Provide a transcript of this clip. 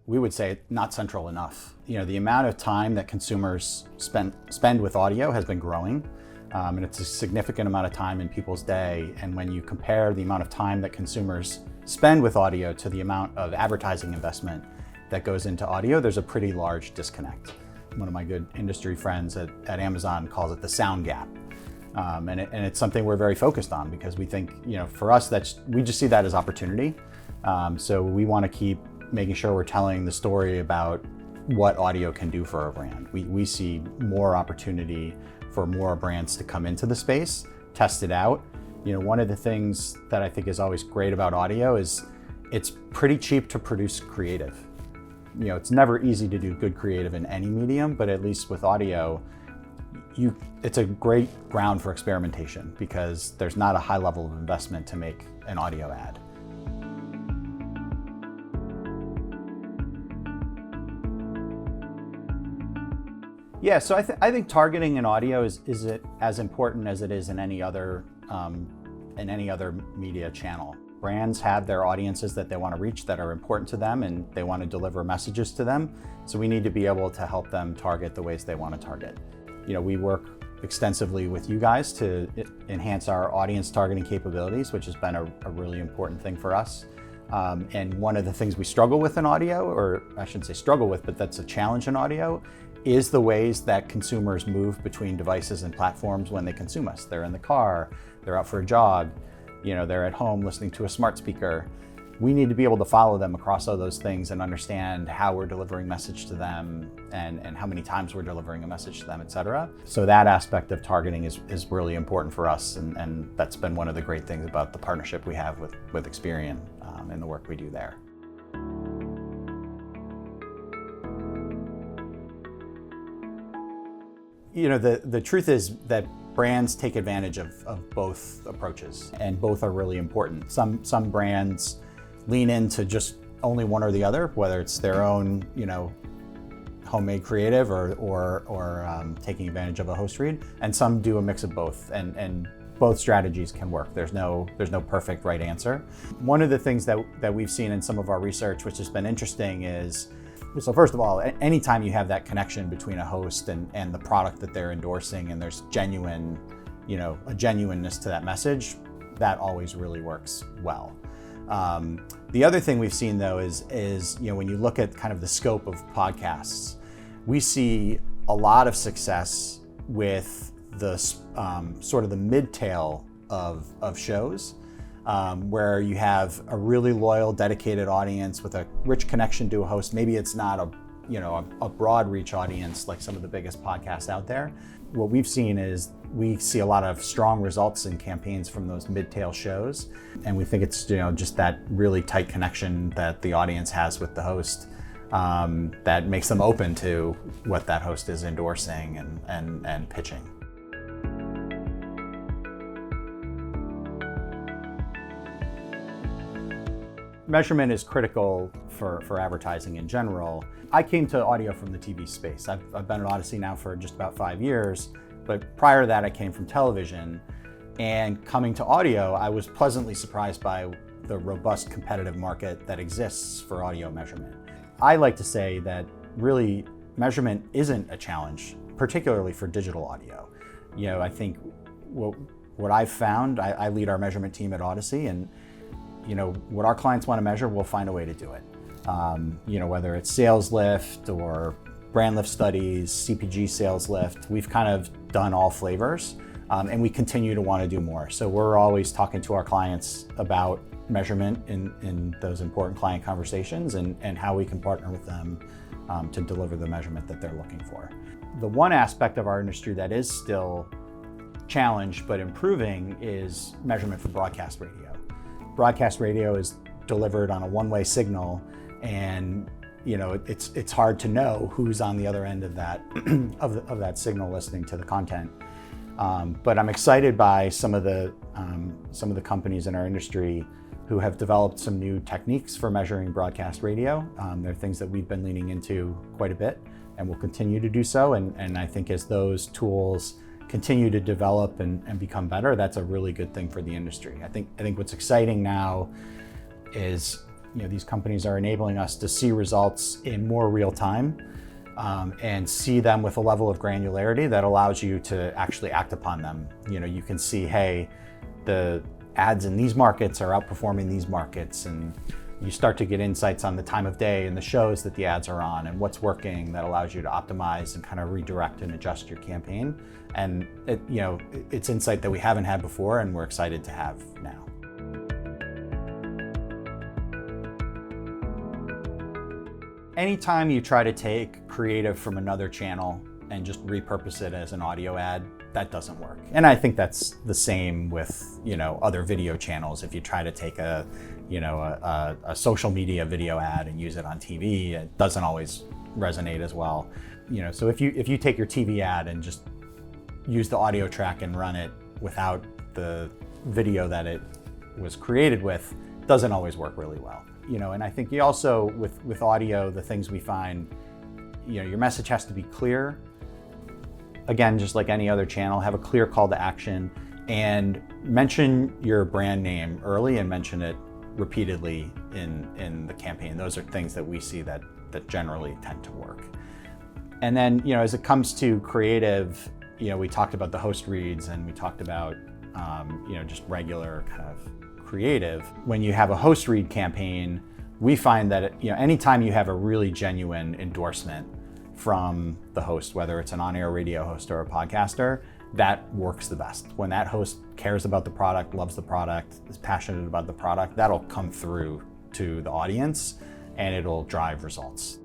We would say not central enough. The amount of time that consumers spend with audio has been growing, and it's a significant amount of time in people's day. And when you compare the amount of time that consumers spend with audio to the amount of advertising investment that goes into audio, there's a pretty large disconnect. One of my good industry friends at Amazon calls it the sound gap. And it's something we're very focused on, because we think, for us, we just see that as opportunity. So we want to keep making sure we're telling the story about what audio can do for our brand. We see more opportunity for more brands to come into the space, test it out. One of the things that I think is always great about audio is it's pretty cheap to produce creative. It's never easy to do good creative in any medium, but at least with audio, it's a great ground for experimentation, because there's not a high level of investment to make an audio ad. Yeah, so I think targeting in audio is as important as it is in any other media channel. Brands have their audiences that they want to reach that are important to them, and they want to deliver messages to them. So we need to be able to help them target the ways they want to target. We work extensively with you guys to enhance our audience targeting capabilities, which has been a really important thing for us. And one of the things we struggle with in audio, or I shouldn't say struggle with, but that's a challenge in audio, is the ways that consumers move between devices and platforms when they consume us. They're in the car, they're out for a jog, they're at home listening to a smart speaker. We need to be able to follow them across all those things and understand how we're delivering message to them and how many times we're delivering a message to them, et cetera. So that aspect of targeting is really important for us, and that's been one of the great things about the partnership we have with Experian and the work we do there. The truth is that brands take advantage of both approaches, and both are really important. Some brands lean into just only one or the other, whether it's their own, homemade creative or taking advantage of a host read, and some do a mix of both, and both strategies can work. There's no perfect right answer. One of the things that we've seen in some of our research, which has been interesting, is so first of all, anytime you have that connection between a host and the product that they're endorsing, and there's a genuineness to that message, that always really works well. The other thing we've seen though is when you look at kind of the scope of podcasts, we see a lot of success with the sort of the mid-tail of shows, where you have a really loyal, dedicated audience with a rich connection to a host. Maybe it's not a broad reach audience like some of the biggest podcasts out there. What we've seen is we see a lot of strong results in campaigns from those mid-tail shows, and we think it's just that really tight connection that the audience has with the host that makes them open to what that host is endorsing and pitching. Measurement is critical for advertising in general. I came to audio from the TV space. I've been at Odyssey now for just about 5 years, but prior to that I came from television. And coming to audio, I was pleasantly surprised by the robust competitive market that exists for audio measurement. I like to say that really measurement isn't a challenge, particularly for digital audio. I think what I've found, I lead our measurement team at Odyssey, and what our clients want to measure, we'll find a way to do it. Whether it's sales lift or brand lift studies, CPG sales lift, we've kind of done all flavors, and we continue to want to do more. So we're always talking to our clients about measurement in those important client conversations and how we can partner with them to deliver the measurement that they're looking for. The one aspect of our industry that is still challenged but improving is measurement for broadcast radio. Broadcast radio is delivered on a one-way signal, and it's hard to know who's on the other end of that of that signal listening to the content. But I'm excited by some of the companies in our industry who have developed some new techniques for measuring broadcast radio. They're things that we've been leaning into quite a bit and will continue to do so. And I think as those tools continue to develop and become better, that's a really good thing for the industry. I think what's exciting now is, these companies are enabling us to see results in more real time and see them with a level of granularity that allows you to actually act upon them. You can see, hey, the ads in these markets are outperforming these markets, and you start to get insights on the time of day and the shows that the ads are on and what's working that allows you to optimize and kind of redirect and adjust your campaign. And it's insight that we haven't had before and we're excited to have now. Anytime you try to take creative from another channel and just repurpose it as an audio ad, that doesn't work. And I think that's the same with other video channels. If you try to take a social media video ad and use it on TV, it doesn't always resonate as well. So if you take your TV ad and just use the audio track and run it without the video that it was created with, it doesn't always work really well. And I think you also, with audio, the things we find, your message has to be clear. Again, just like any other channel, have a clear call to action and mention your brand name early and mention it repeatedly in the campaign. Those are things that we see that generally tend to work. And then, as it comes to creative, we talked about the host reads and we talked about, just regular kind of creative. When you have a host read campaign, we find that, anytime you have a really genuine endorsement from the host, whether it's an on-air radio host or a podcaster, that works the best. When that host cares about the product, loves the product, is passionate about the product, that'll come through to the audience and it'll drive results.